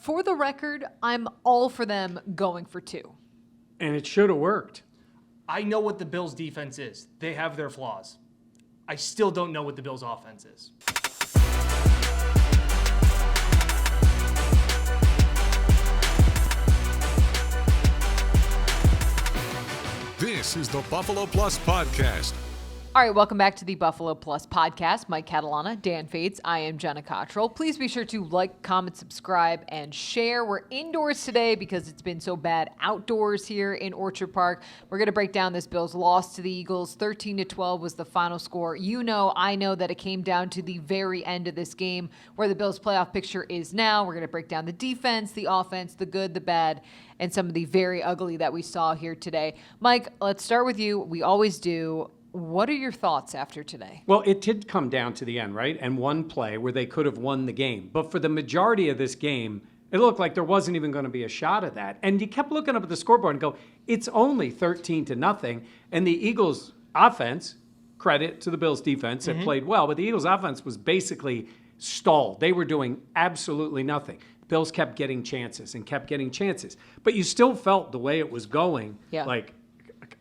For the record, I'm all for them going for 2. And it should have worked. I know what the Bills' defense is. They have their flaws. I still don't know what the Bills' offense is. This is the Buffalo Plus Podcast. All right, welcome back to the Buffalo Plus Podcast. Mike Catalana, Dan Fates. I am Jenna Cottrell. Please be sure to like, comment, subscribe, and share. We're indoors today because it's been so bad outdoors here in Orchard Park. We're going to break down this Bills loss to the Eagles. 13-12 was the final score. I know that it came down to the very end of this game where the Bills playoff picture is now. We're going to break down the defense, the offense, the good, the bad, and some of the very ugly that we saw here today. Mike, let's start with you. We always do. What are your thoughts after today? Well, it did come down to the end, right? And one play where they could have won the game. But for the majority of this game, it looked like there wasn't even going to be a shot at that. And you kept looking up at the scoreboard and go, it's only 13-0. And the Eagles offense, credit to the Bills defense, it played well, but the Eagles offense was basically stalled. They were doing absolutely nothing. Bills kept getting chances and kept getting chances. But you still felt the way it was going, like,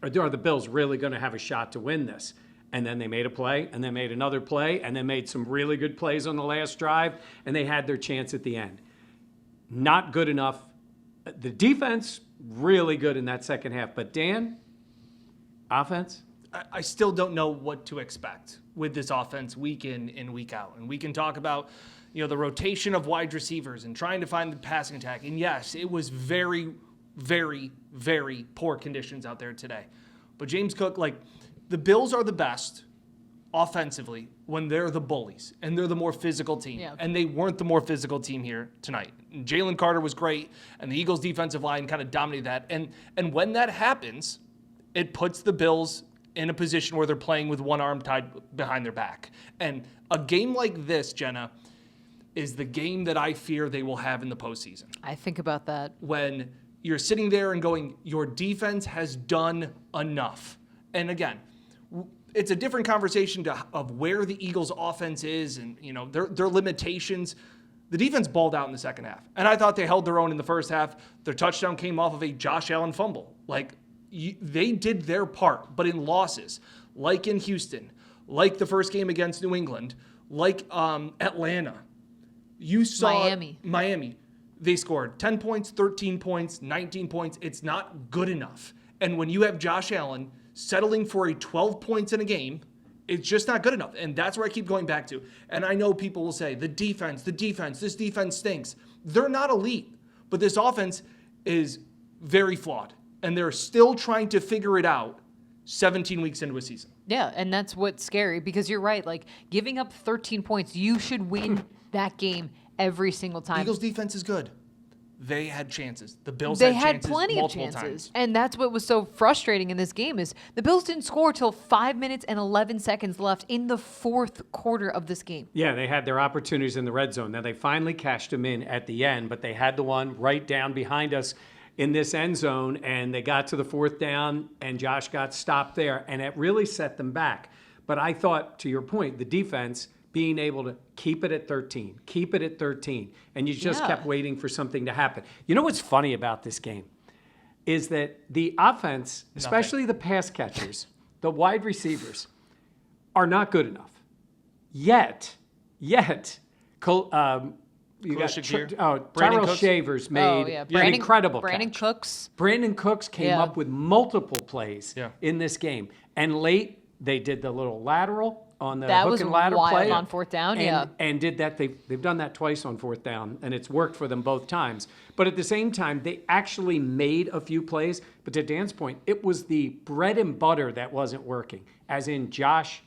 are the Bills really going to have a shot to win this? And then they made a play, and then made another play, and then made some really good plays on the last drive, and they had their chance at the end. Not good enough. The defense, really good in that second half. But Dan, offense? I still don't know what to expect with this offense week in and week out. And we can talk about, the rotation of wide receivers and trying to find the passing attack. And yes, it was very, very, very poor conditions out there today. But James Cook, the Bills are the best offensively when they're the bullies and they're the more physical team. Yeah. And they weren't the more physical team here tonight. Jalen Carter was great, and the Eagles' defensive line kind of dominated that. And when that happens, it puts the Bills in a position where they're playing with one arm tied behind their back. And a game like this, Jenna, is the game that I fear they will have in the postseason. I think about that. When you're sitting there and going, your defense has done enough. And again, it's a different conversation of where the Eagles' offense is and their limitations. The defense balled out in the second half, and I thought they held their own in the first half. Their touchdown came off of a Josh Allen fumble. They did their part, but in losses, like in Houston, like the first game against New England, like Atlanta, you saw Miami. They scored 10 points, 13 points, 19 points. It's not good enough. And when you have Josh Allen settling for a 12 points in a game, it's just not good enough. And that's where I keep going back to. And I know people will say, the defense, this defense stinks. They're not elite, but this offense is very flawed. And they're still trying to figure it out 17 weeks into a season. Yeah, and that's what's scary because you're right. Giving up 13 points, you should win that game every single time. Eagles' defense is good. They had chances. The Bills had chances plenty of multiple chances. times. And that's what was so frustrating in this game is the Bills didn't score till 5 minutes and 11 seconds left in the fourth quarter of this game. Yeah, they had their opportunities in the red zone. Now, they finally cashed them in at the end, but they had the one right down behind us in this end zone, and they got to the fourth down, and Josh got stopped there, and it really set them back. But I thought, to your point, the defense being able to keep it at 13, and you just kept waiting for something to happen. You know what's funny about this game is that the offense, especially the pass catchers, the wide receivers, are not good enough. Yet, Khalil Shakir. Tyrell Shavers made an incredible catch. Brandon Cooks came up with multiple plays in this game. And late, they did the little lateral on the hook and ladder play. On fourth down, and did that. They've done that twice on fourth down, and it's worked for them both times. But at the same time, they actually made a few plays. But to Dan's point, it was the bread and butter that wasn't working, as in Josh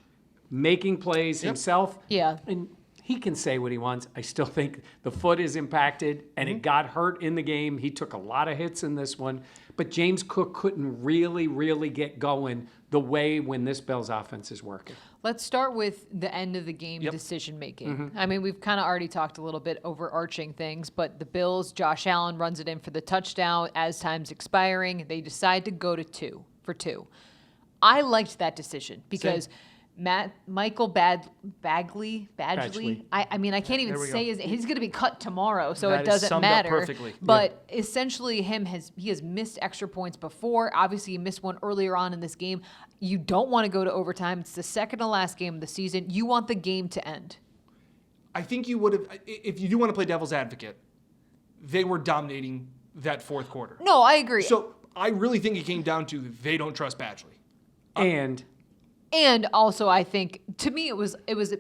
making plays himself. Yeah. And he can say what he wants. I still think the foot is impacted, and it got hurt in the game. He took a lot of hits in this one. But James Cook couldn't really get going the way when this Bills offense is working. Let's start with the end of the game decision-making. I mean, we've kind of already talked a little bit overarching things, but the Bills, Josh Allen runs it in for the touchdown as time's expiring. They decide to go to 2 for 2. I liked that decision because Michael Badgley. I mean, I can't even say he's going to be cut tomorrow, so That it is doesn't summed up matter. perfectly. But essentially, he has missed extra points before. Obviously, he missed one earlier on in this game. You don't want to go to overtime. It's the second to last game of the season. You want the game to end. I think you would have, if you do want to play devil's advocate, they were dominating that fourth quarter. No, I agree. So I really think it came down to they don't trust Badgley. And also, I think, to me, it was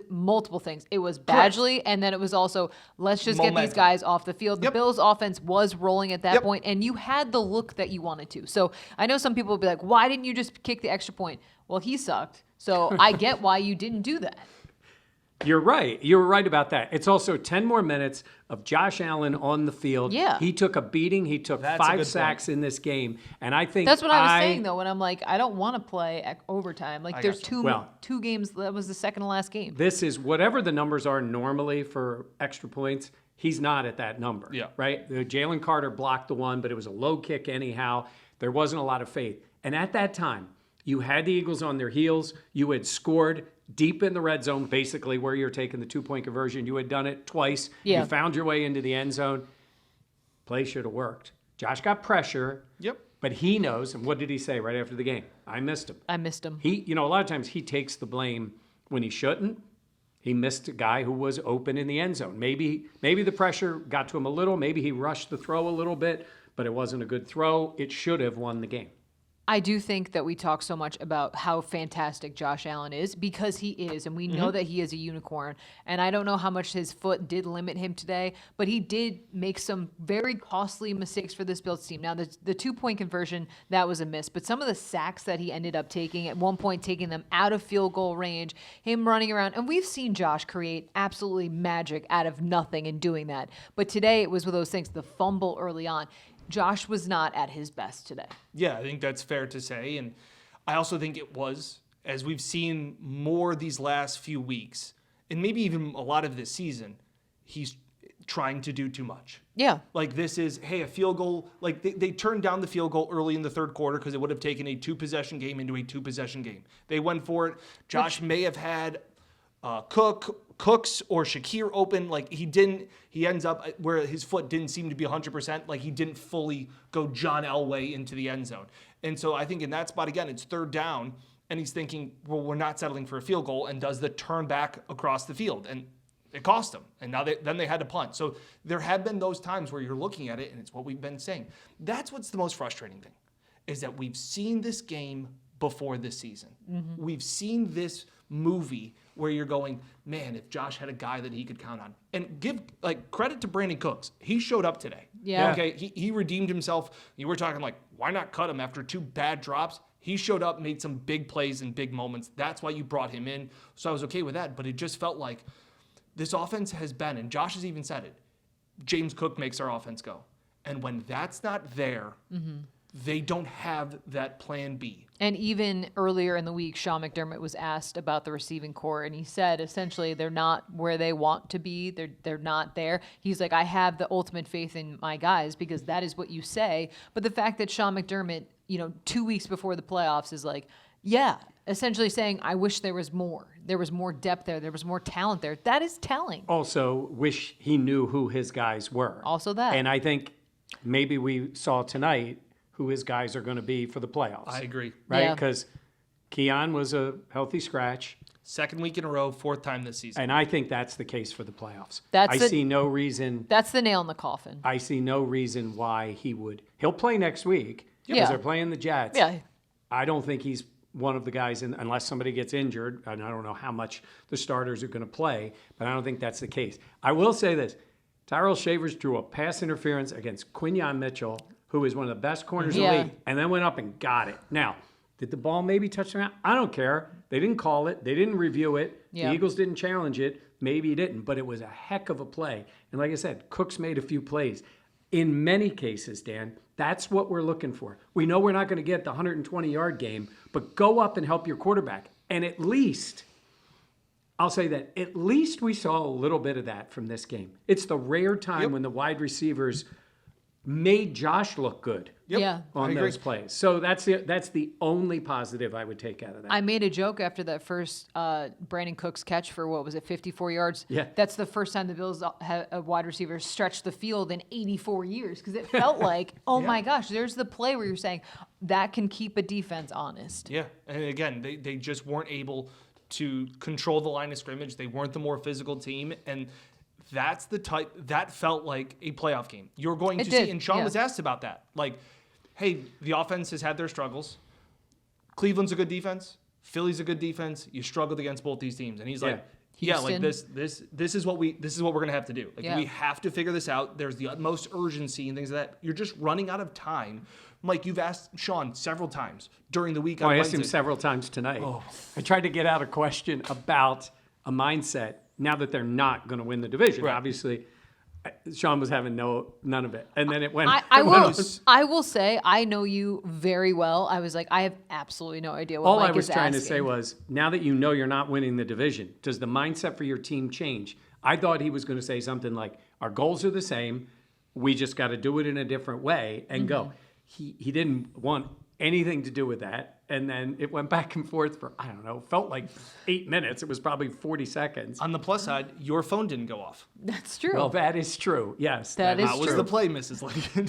multiple things. It was Badgley, and then it was also, let's just get these guys off the field. The Bills' offense was rolling at that point, and you had the look that you wanted to. So I know some people will be like, why didn't you just kick the extra point? Well, he sucked. So I get why you didn't do that. You're right. You're right about that. It's also 10 more minutes of Josh Allen on the field. Yeah. He took a beating. He took 5 sacks in this game. And I think that's what I was saying, though, when I'm like, I don't want to play overtime. Like, there's two games. That was the second to last game. This is whatever the numbers are normally for extra points. He's not at that number. Yeah. Right? Jalen Carter blocked the one, but it was a low kick anyhow. There wasn't a lot of faith. And at that time, you had the Eagles on their heels. You had scored deep in the red zone, basically where you're taking the 2-point conversion. You had done it twice. Yeah. You found your way into the end zone. Play should have worked. Josh got pressure. Yep. But he knows, and what did he say right after the game? I missed him. He, a lot of times he takes the blame when he shouldn't. He missed a guy who was open in the end zone. Maybe the pressure got to him a little. Maybe he rushed the throw a little bit, but it wasn't a good throw. It should have won the game. I do think that we talk so much about how fantastic Josh Allen is because he is, and we know that he is a unicorn. And I don't know how much his foot did limit him today, but he did make some very costly mistakes for this Bills team. Now, the 2-point conversion, that was a miss, but some of the sacks that he ended up taking, at one point taking them out of field goal range, him running around, and we've seen Josh create absolutely magic out of nothing in doing that. But today it was one of those things, the fumble early on. Josh was not at his best today. Yeah, I think that's fair to say. And I also think it was, as we've seen more these last few weeks, and maybe even a lot of this season, he's trying to do too much. Yeah. Like this is, hey, a field goal. Like they turned down the field goal early in the third quarter because it would have taken a 2-possession game into a 2-possession game. They went for it. Josh may have had Cooks or Shakir open. Like he ends up where his foot didn't seem to be 100%. Like he didn't fully go John Elway into the end zone. And so I think in that spot, again, it's third down and he's thinking, well, we're not settling for a field goal, and does the turn back across the field. And it cost them. And now then they had to punt. So there have been those times where you're looking at it and it's what we've been saying. That's what's the most frustrating thing, is that we've seen this game before this season. We've seen this movie where you're going, man, if Josh had a guy that he could count on. And give credit to Brandon Cooks. He showed up today. Yeah. Okay. He redeemed himself. You were talking like, why not cut him after 2 bad drops? He showed up, made some big plays and big moments. That's why you brought him in. So I was okay with that. But it just felt like this offense has been, and Josh has even said it, James Cook makes our offense go. And when that's not there, they don't have that plan B. And even earlier in the week, Sean McDermott was asked about the receiving corps, and he said essentially they're not where they want to be. They're not there. He's like, I have the ultimate faith in my guys because that is what you say. But the fact that Sean McDermott, 2 weeks before the playoffs is like, yeah, essentially saying, I wish there was more. There was more depth there. There was more talent there. That is telling. Also, wish he knew who his guys were. Also that. And I think maybe we saw tonight who his guys are going to be for the playoffs. I agree. Right? Yeah. Because Keon was a healthy scratch. Second week in a row, 4th time this season. And I think that's the case for the playoffs. I see no reason. That's the nail in the coffin. I see no reason why he would. He'll play next week because Yeah. they're playing the Jets. Yeah. I don't think he's one of the guys, unless somebody gets injured, and I don't know how much the starters are going to play, but I don't think that's the case. I will say this. Tyrell Shavers drew a pass interference against Quinyon Mitchell, who is one of the best corners in the league, and then went up and got it. Now, did the ball maybe touch the ground? I don't care. They didn't call it. They didn't review it. Yeah. The Eagles didn't challenge it. Maybe he didn't, but it was a heck of a play. And like I said, Cooks made a few plays. In many cases, Dan, that's what we're looking for. We know we're not going to get the 120-yard game, but go up and help your quarterback. And at least, I'll say that, at least we saw a little bit of that from this game. It's the rare time when the wide receivers made Josh look good. Yep. Yeah. I On agree. those plays. So that's the only positive I would take out of that. I made a joke after that first Brandon Cooks catch for, 54 yards? Yeah. That's the first time the Bills had a wide receiver stretch the field in 84 years because it felt like, oh my gosh, there's the play where you're saying that can keep a defense honest. Yeah, and again, they just weren't able to control the line of scrimmage. They weren't the more physical team, and that's the type that felt like a playoff game. You're going to see, and Sean was asked about that. Like, hey, the offense has had their struggles. Cleveland's a good defense. Philly's a good defense. You struggled against both these teams, and he's like, yeah, like this is what we're gonna have to do. Like we have to figure this out. There's the utmost urgency and things like that. You're just running out of time. Mike, you've asked Sean several times during the week. I asked him several times tonight. I tried to get out a question about a mindset now that they're not going to win the division. Right. Obviously, Sean was having none of it. And then it went. I will say, I know you very well. I was like, I have absolutely no idea what All Mike I was is trying to asking. say was, now that you know you're not winning the division, does the mindset for your team change? I thought he was going to say something like, our goals are the same. We just got to do it in a different way and go. He didn't want anything to do with that. And then it went back and forth for, I don't know, felt like 8 minutes. It was probably 40 seconds. On the plus side, your phone didn't go off. That's true. Well, that is true. Yes. That is How was true. the play, Mrs. Lincoln?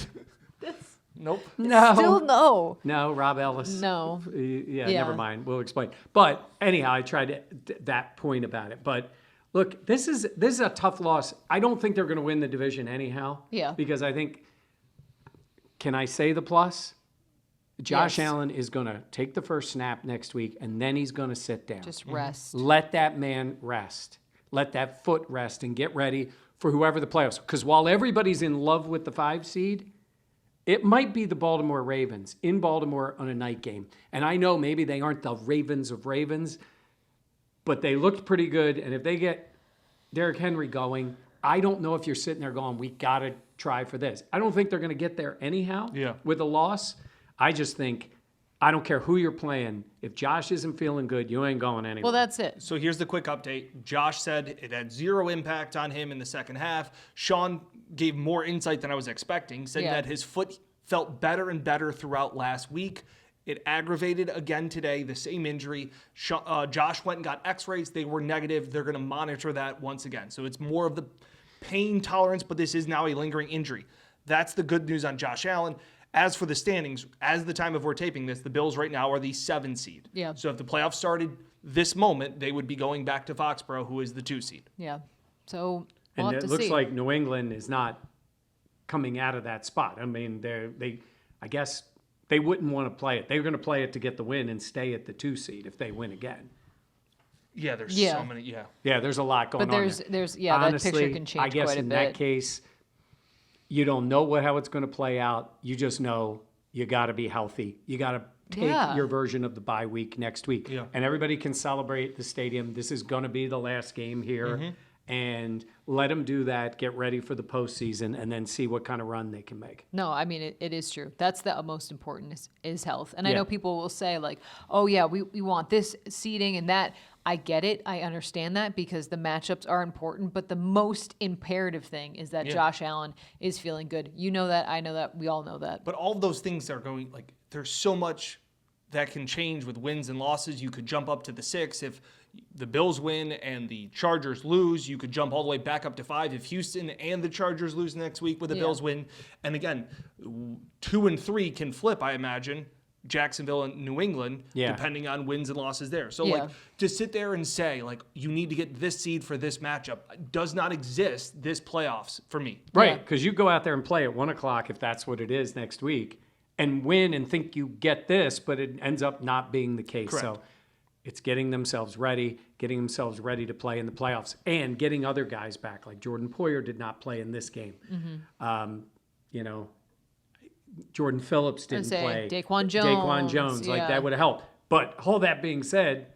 Nope. No. Still no. No, Rob Ellis. No. Yeah, Yeah. never mind. We'll explain. But anyhow, I tried that point about it. But look, this is a tough loss. I don't think they're going to win the division anyhow. Yeah. Because I think, can I say the plus? Josh Yes. Allen is going to take the first snap next week, and then he's going to sit down. Just rest. Let that man rest. Let that foot rest and get ready for whoever the playoffs. Because while everybody's in love with the 5 seed, it might be the Baltimore Ravens in Baltimore on a night game. And I know maybe they aren't the Ravens of Ravens, but they looked pretty good. And if they get Derrick Henry going, I don't know if you're sitting there going, we got to try for this. I don't think they're going to get there anyhow with a loss. I just think, I don't care who you're playing. If Josh isn't feeling good, you ain't going anywhere. Well, that's it. So here's the quick update. Josh said it had 0 impact on him in the second half. Sean gave more insight than I was expecting, saying that his foot felt better and better throughout last week. It aggravated again today, the same injury. Josh went and got x-rays. They were negative. They're going to monitor that once again. So it's more of the pain tolerance, but this is now a lingering injury. That's the good news on Josh Allen. As for the standings, as the time of we're taping this, the Bills right now are the 7 seed. Yeah. So if the playoffs started this moment, they would be going back to Foxborough, who is the 2 seed. Yeah. So we'll and have it to looks see. like New England is not coming out of that spot. I mean, I guess they wouldn't want to play it. They were going to play it to get the win and stay at the 2 seed if they win again. Yeah, there's Yeah. so many. Yeah. Yeah, there's a lot going But on. there's Honestly, that picture can change I guess quite a in bit. that case, you don't know how it's going to play out. You just know you got to be healthy. You got to take your version of the bye week next week. Yeah. And everybody can celebrate the stadium. This is going to be the last game here. And let them do that, get ready for the postseason, and then see what kind of run they can make. No, I mean, it is true. That's the most important is health. And I Yeah. know people will say, like, oh, yeah, we want this seeding and that. I get it. I understand that because the matchups are important. But the most imperative thing is that Josh Allen is feeling good. You know that. I know that. We all know that. But all of those things are going, like, there's so much that can change with wins and losses. You could jump up to the 6 if the Bills win and the Chargers lose. You could jump all the way back up to 5 if Houston and the Chargers lose next week with the Bills win. And again, 2 and 3 can flip, I imagine. Jacksonville and New England, depending on wins and losses there. So, like, to sit there and say, like, you need to get this seed for this matchup does not exist this playoffs for me. Right, because you go out there and play at 1 o'clock, if that's what it is next week, and win and think you get this, but it ends up not being the case. Correct. So it's getting themselves ready to play in the playoffs, and getting other guys back. Like Jordan Poyer did not play in this game. Jordan Phillips didn't play. Daquan Jones. Like that would have helped. But all that being said,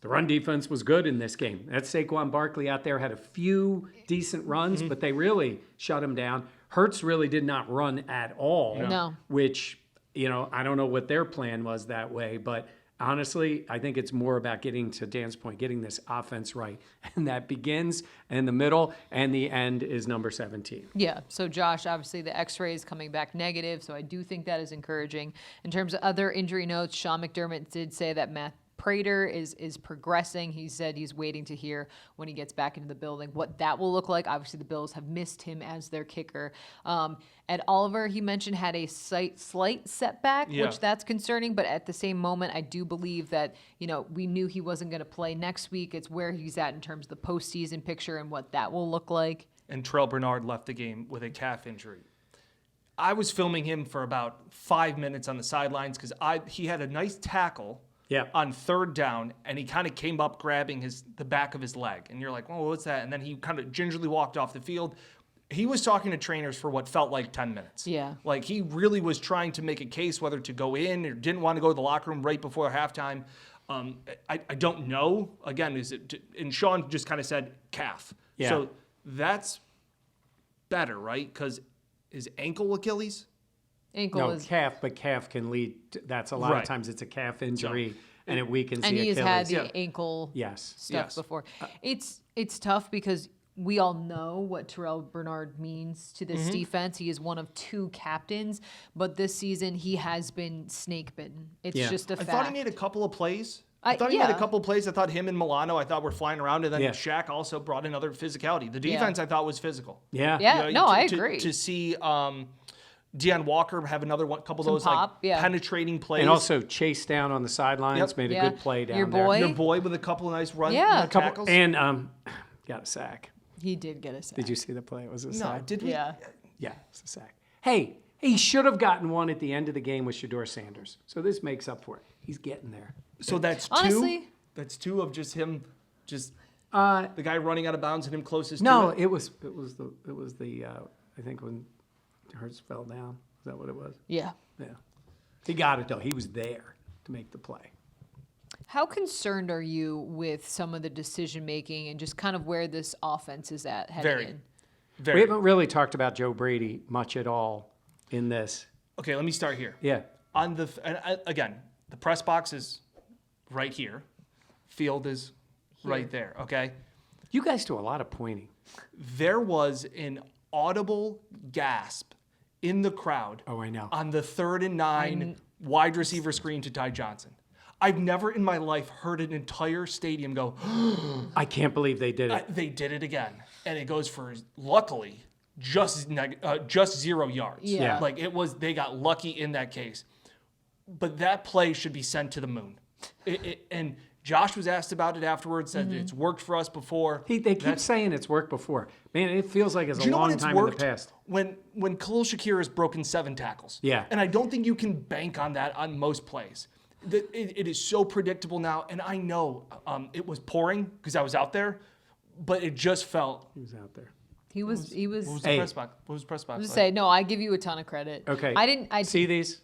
the run defense was good in this game. That SaQuon Barkley out there had a few decent runs, but they really shut him down. Hurts really did not run at all. No. Which, I don't know what their plan was that way, but Honestly, I think it's more about getting, to Dan's point, getting this offense right. And that begins in the middle, and the end is number 17. Yeah. So Josh, obviously the x-ray is coming back negative. So I do think that is encouraging. In terms of other injury notes, Sean McDermott did say that Matt Prater is progressing. He said he's waiting to hear when he gets back into the building what that will look like. Obviously, the Bills have missed him as their kicker. Ed Oliver, he mentioned, had a slight setback, which that's concerning. But at the same moment, I do believe that, we knew he wasn't going to play next week. It's where he's at in terms of the postseason picture and what that will look like. And Terrell Bernard left the game with a calf injury. I was filming him for about 5 minutes on the sidelines because he had a nice tackle on third down, and he kind of came up grabbing the back of his leg. And you're like, oh, what's that? And then he kind of gingerly walked off the field. He was talking to trainers for what felt like 10 minutes. Yeah. Like, he really was trying to make a case whether to go in or didn't want to go to the locker room right before halftime. I don't know. Again, and Sean just kind of said calf. Yeah. So that's better, right? Because his ankle Achilles? Calf, but calf can lead to, that's a lot of times it's a calf injury, and it weakens the Achilles. And he has had the ankle stuff before. It's tough because we all know what Terrell Bernard means to this defense. He is one of 2 captains, but this season he has been snake bitten. It's just a fact. I thought he made a couple of plays. I thought he made a couple of plays. I thought him and Milano, were flying around, and then Shaq also brought another physicality. The defense, I thought, was physical. Yeah. I agree. To see Deion Walker have couple of those penetrating plays. And also chase down on the sidelines, made a good play down there. Your boy with a couple of nice runs, tackles. And got a sack. He did get a sack. Did you see the play? It was a sack. No, did we? Yeah. Yeah, it's a sack. Hey, he should have gotten one at the end of the game with Shedeur Sanders. So this makes up for it. He's getting there. So that's Honestly, 2? That's 2 of just him, the guy running out of bounds and him closest No, to it? it was the I think when Hurts fell down. Is that what it was? Yeah. Yeah. He got it, though. He was there to make the play. How concerned are you with some of the decision-making and just kind of where this offense is at heading in? Very. We haven't really talked about Joe Brady much at all in this. Okay, let me start here. Yeah. Again, the press box is right here. Field is right there, okay? You guys do a lot of pointing. There was an audible gasp in the crowd. Oh, I know. On the 3rd and 9 wide receiver screen to Ty Johnson. I've never in my life heard an entire stadium go, I can't believe they did it. They did it again. And it goes for, luckily, just 0 yards. Yeah. Like, they got lucky in that case. But that play should be sent to the moon. And Josh was asked about it afterwards, said it's worked for us before. They keep saying it's worked before. Man, it feels like it's a long time in the past. When Khalil Shakir has broken 7 tackles. Yeah. And I don't think you can bank on that on most plays. It is so predictable now, and I know it was pouring because I was out there, but it just felt. He was out there. He was. What was the press box? What was the press box? Just say no. I give you a ton of credit. Okay. I see these.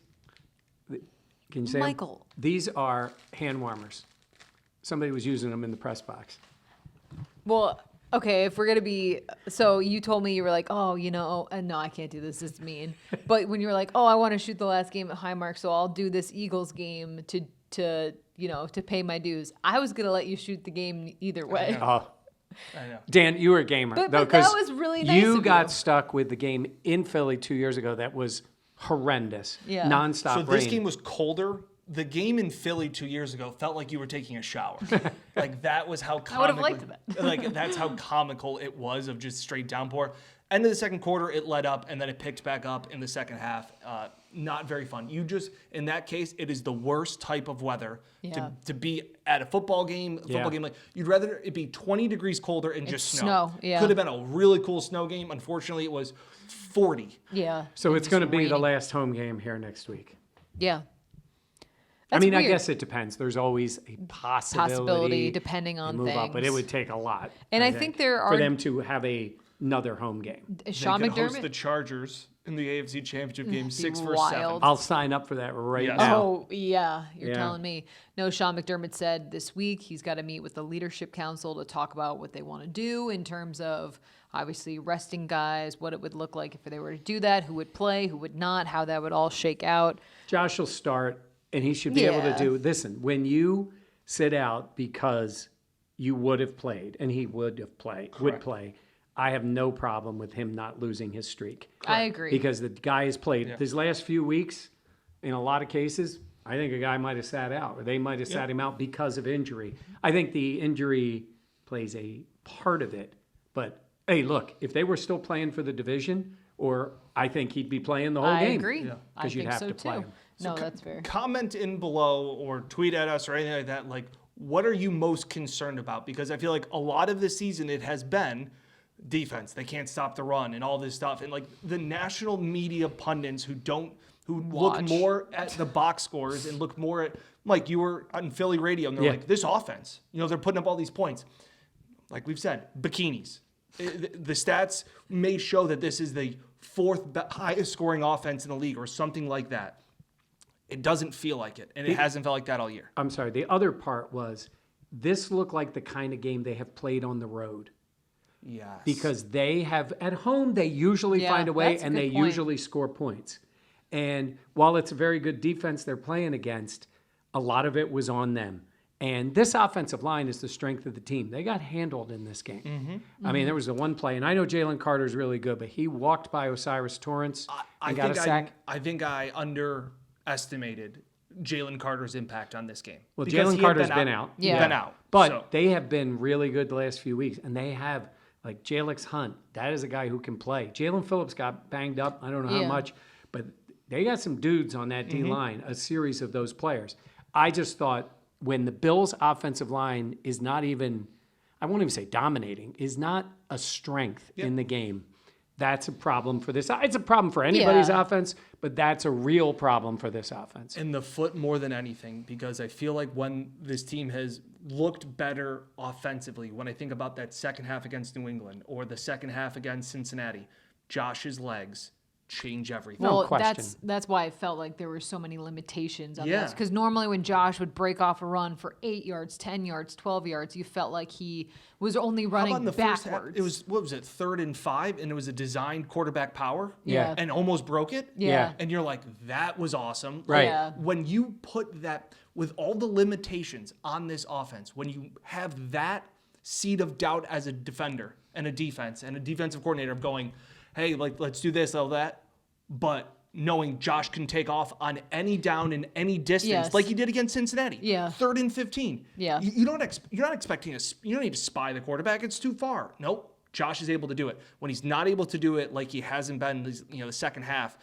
Can you say Michael? Them? These are hand warmers. Somebody was using them in the press box. Well, okay. If we're gonna be, so you told me you were like, oh, no, I can't do this. It's mean. But when you're like, oh, I want to shoot the last game at Highmark, so I'll do this Eagles game to pay my dues. I was gonna let you shoot the game either way. Oh. I know. Dan, you were a gamer. But though, that was really nice You of got you. stuck with the game in Philly 2 years ago that was horrendous. Yeah. Nonstop So rain. this game was colder. The game in Philly 2 years ago felt like you were taking a shower. Like, that was how comical. I would have liked that. Like, that's how comical it was of just straight downpour. End of the second quarter, it let up, and then it picked back up in the second half. Not very fun. In that case, it is the worst type of weather to be at a football game. Like, you'd rather it be 20 degrees colder and just snow. Yeah. Could have been a really cool snow game. Unfortunately, it was 40. Yeah. So it's going to be the raining. last home game here next week. Yeah. I mean, weird. I guess it depends. There's always a possibility depending on they move up, things. but it would take a lot. And I think there for are them to have another home game. Sean They could host McDermott. the Chargers in the AFC Championship game, be 6 versus 7. wild. I'll sign up for that right Yes. now. Oh, yeah. You're Yeah. telling me. No, Sean McDermott said this week he's got to meet with the leadership council to talk about what they want to do in terms of obviously resting guys, what it would look like if they were to do that, who would play, who would not, how that would all shake out. Josh will start. And he should be able to do, listen, when you sit out because you would have played, and he would play, I have no problem with him not losing his streak. I agree. Because the guy has played these last few weeks, in a lot of cases, I think a guy might have sat out, or they might have sat him out because of injury. I think the injury plays a part of it. But, hey, look, if they were still playing for the division, or I think he'd be playing the whole game. I agree. Because you'd have to play him. No, that's fair. Comment in below or tweet at us or anything like that. Like, what are you most concerned about? Because I feel like a lot of this season it has been defense. They can't stop the run and all this stuff. And like the national media pundits who look more at the box scores and look more at, like you were on Philly radio and they're like, this offense, they're putting up all these points. Like we've said, bikinis. The stats may show that this is the fourth highest scoring offense in the league or something like that. It doesn't feel like it, and it hasn't felt like that all year. I'm sorry. The other part was this looked like the kind of game they have played on the road. Yes. Because they have, at home, they usually find a way and they usually score points. And while it's a very good defense they're playing against, a lot of it was on them. And this offensive line is the strength of the team. They got handled in this game. I mean, there was the one play, and I know Jalen Carter's really good, but he walked by Osiris Torrance and got a sack. I think I underestimated Jalen Carter's impact on this game. Well, Jalen Carter's been out. Yeah. Been out. But they have been really good the last few weeks, and they have, like, Jalix Hunt. That is a guy who can play. Jalen Phillips got banged up. I don't know how much, but they got some dudes on that D-line, a series of those players. I just thought when the Bills' offensive line is not even, I won't even say dominating, is not a strength in the game, that's a problem for this. It's a problem for anybody's offense, but that's a real problem for this offense. And the foot more than anything, because I feel like when this team has looked better offensively, when I think about that second half against New England or the second half against Cincinnati, Josh's legs change everything. No Well, question. that's why I felt like there were so many limitations on this. Because normally when Josh would break off a run for 8 yards, 10 yards, 12 yards, you felt like he was only running How about in the backwards. first half? It was, what was it, 3rd and 5, and it was a designed quarterback power? Yeah. And almost broke it? Yeah. And you're like, that was awesome. Right. Yeah. When you put that, with all the limitations on this offense, when you have that seed of doubt as a defender and a defense and a defensive coordinator of going, hey, like, let's do this, all that, but knowing Josh can take off on any down in any distance, like he did against Cincinnati. Yeah. 3rd and 15. Yeah. You're not expecting you don't need to spy the quarterback. It's too far. Nope. Josh is able to do it. When he's not able to do it, like he hasn't been, the second half,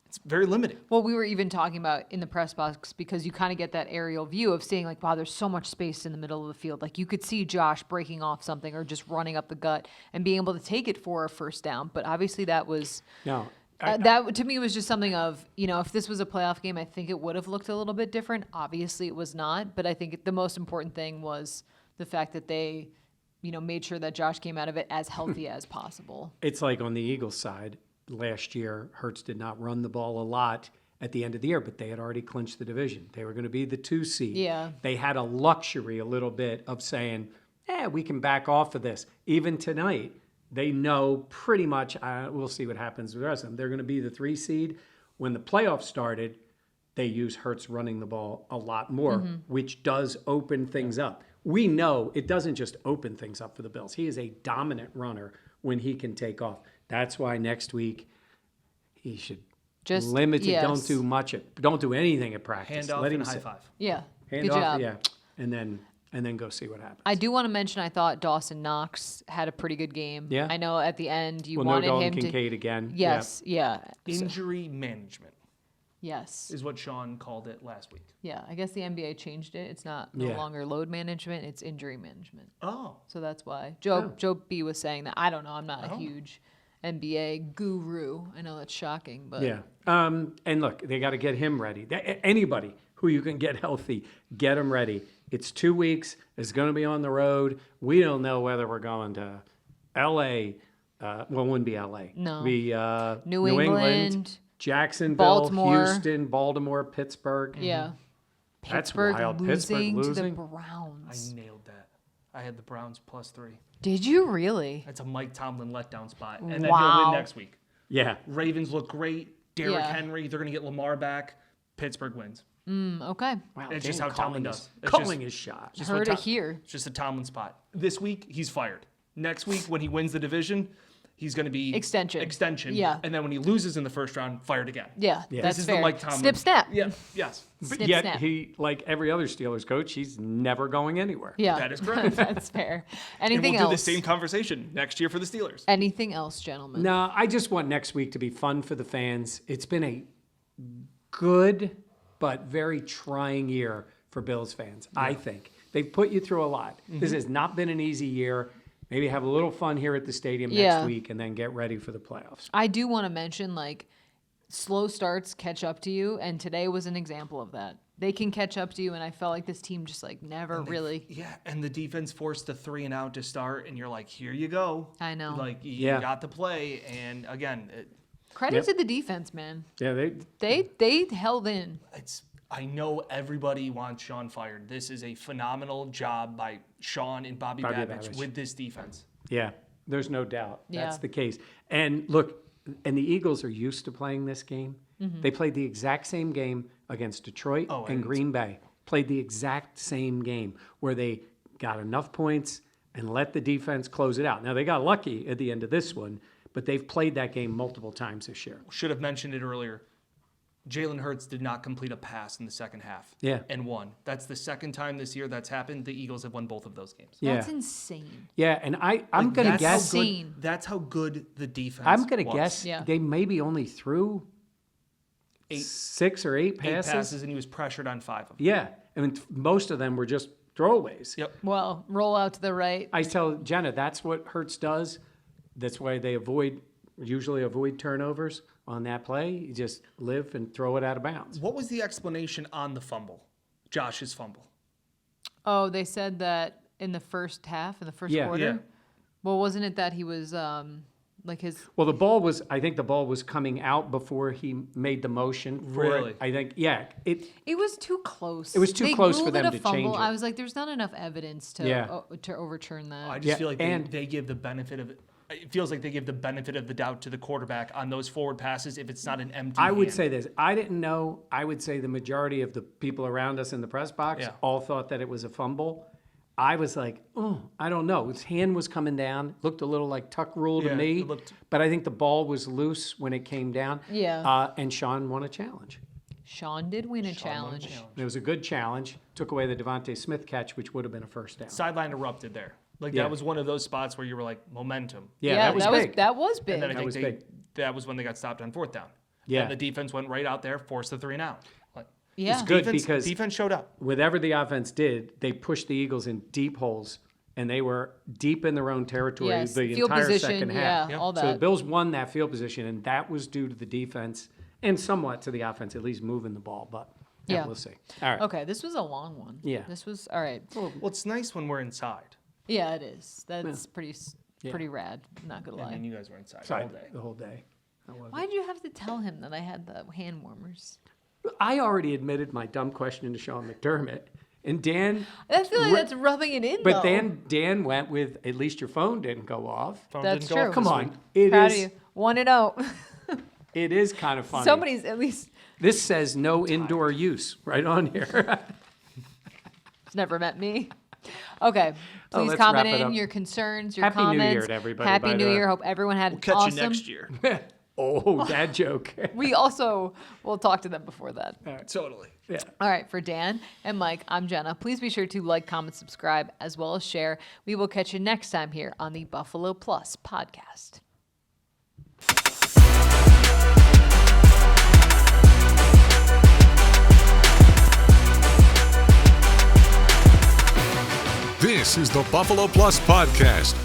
it's very limited. Well, we were even talking about in the press box because you kind of get that aerial view of seeing like, wow, there's so much space in the middle of the field. Like you could see Josh breaking off something or just running up the gut and being able to take it for a first down. But obviously that was... No. That to me was just something of, if this was a playoff game, I think it would have looked a little bit different. Obviously it was not, but I think the most important thing was the fact that they, made sure that Josh came out of it as healthy as possible. It's like on the Eagles side, last year, Hurts did not run the ball a lot at the end of the year, but they had already clinched the division. They were going to be the 2 seed. Yeah. They had a luxury a little bit of saying, we can back off of this. Even tonight, they know pretty much, we'll see what happens with the rest of them. They're going to be the 3 seed. When the playoffs started, they use Hurts running the ball a lot more, which does open things up. We know it doesn't just open things up for the Bills. He is a dominant runner when he can take off. That's why next week he should Just limit it. Don't do much. Don't do anything at practice. Hand off Let and him high sit. five. Yeah. Hand Good off, job. yeah, and then go see what happens. I do want to mention I thought Dawson Knox had a pretty good game. Yeah. I know at the end you no wanted Dalton him to. Kincaid again. Yes. Yeah. Injury management Yes. is what Sean called it last week. Yeah. I guess the NBA changed it. It's no longer load management. It's injury management. Oh. So that's why Joe B was saying that. I don't know. I'm not a huge NBA guru. I know that's shocking, but Yeah. And look, they got to get him ready. Anybody who you can get healthy, get him ready. It's 2 weeks. It's going to be on the road. We don't know whether we're going to L.A. Well, it wouldn't be L.A. No. It'd be New England, Jacksonville, Baltimore. Houston, Baltimore, Pittsburgh. yeah. That's Pittsburgh wild. losing Pittsburgh to the losing. Browns. I nailed that. I had the Browns +3. Did you really? That's a Mike Tomlin letdown spot. And then he'll Wow. win next week. Yeah. Ravens look great. Derrick Yeah. Henry, they're going to get Lamar back. Pittsburgh wins. Okay. Wow, It's just Dan how Tomlin calling does. his- Calling his shot. Just Heard what it here. It's just a Tomlin spot. This week, he's fired. Next week, when he wins the division, he's going to be Extension. Yeah. And then when he loses in the first round, fired again. Yeah, Yeah. that's This is fair. the Mike Tomlin. Snip, snap. Yeah. Yes. But Snip, yet snap. he, like every other Steelers coach, he's never going anywhere. Yeah, That is correct. That's fair. And Anything we'll do the else? same conversation next year for the Steelers. Anything else, gentlemen? No, I just want next week to be fun for the fans. It's been a good but very trying year for Bills fans, I think. They've put you through a lot. This has not been an easy year. Maybe have a little fun here at the stadium Yeah. next week and then get ready for the playoffs. I do want to mention, like, slow starts catch up to you, and today was an example of that. They can catch up to you, and I felt like this team just, like, never really. Yeah, and the defense forced the 3-and-out to start, and you're like, here you go. I know. Like, you Yeah. got to play, and again, Credit Yep. to the defense, man. Yeah, They held in. I know everybody wants Sean fired. This is a phenomenal job by Sean and Bobby Babich with this defense. Yeah, there's no doubt. That's Yeah. the case. And look, and the Eagles are used to playing this game. They played the exact same game against Detroit and and- Green Bay. Played the exact same game where they got enough points and let the defense close it out. Now, they got lucky at the end of this one, but they've played that game multiple times this year. Should have mentioned it earlier. Jalen Hurts did not complete a pass in the second half. Yeah. And won. That's the second time this year that's happened. The Eagles have won both of those games. Yeah. That's insane. Yeah, and I'm going to That's how guess good- Insane. That's how good the defense I'm going to was. guess Yeah. they maybe only threw 6 or 8 8 passes. passes, and he was pressured on 5 of them. Yeah, I mean most of them were just throwaways. Yep. Well, roll out to the right. I tell Jenna that's what Hurts does. That's why they usually avoid turnovers on that play. You just live and throw it out of bounds. What was the explanation on the fumble? Josh's fumble. Oh, they said that in the first half, in the first Yeah. quarter. Yeah. Well, wasn't it that he was like his? Well, I think the ball was coming out before he made the motion for Really? it. I think, yeah. It was too close. It was too They close for ruled them it a to fumble. change it. I was like, there's not enough evidence to Yeah. to overturn that. I just Yeah, feel like and- they give the benefit of it. It feels like they give the benefit of the doubt to the quarterback on those forward passes if it's not an empty I would hand. say this. I didn't know. I would say the majority of the people around us in the press box Yeah. all thought that it was a fumble. I was like, oh, I don't know. His hand was coming down. Looked a little like tuck rule to Yeah, me. it looked- But I think the ball was loose when it came down. Yeah. And Sean won a challenge. Sean did win a challenge. It was a good challenge. Took away the Devontae Smith catch, which would have been a first down. Sideline erupted there. Like Yeah. that was one of those spots where you were like momentum. Yeah, that was big. that was big. And then I That think was big. that was when they got stopped on 4th down. Yeah. And the defense went right out there, forced the 3-and-out. Like, Yeah. It's good defense, because defense showed up. whatever the offense did, they pushed the Eagles in deep holes, and they were deep in their own territory Yes, the field entire position, second half. yeah, all So the that. Bills won that field position, and that was due to the defense and somewhat to the offense, at least moving the ball. But Yeah. we'll see. All right. Okay, this was a long one. Yeah. This was all right. Well, it's nice when we're inside. Yeah, it is. That's pretty rad. I'm not gonna I lie. mean, you guys were inside Sorry, all day. the whole day. Why did you have to tell him that I had the hand warmers? I already admitted my dumb question to Sean McDermott, and Dan. I feel like that's rubbing it in. But though. Dan went with at least your phone didn't go off. Phone That's didn't go off true. Come this on, week. it Proud is. of you. 1-0. It is kind of funny. Somebody's at least This says no indoor use right on here. never met me. Okay. Oh, Please let's comment wrap it in up. your concerns, your Happy New comments. Year to everybody, Happy by New the way. Year. Hope everyone had an Catch awesome. you next year. Oh, dad joke. We also will talk to them before that. Totally. Yeah. All right, for Dan and Mike, I'm Jenna. Please be sure to like, comment, subscribe, as well as share. We will catch you next time here on the Buffalo Plus podcast. This is the Buffalo Plus Podcast.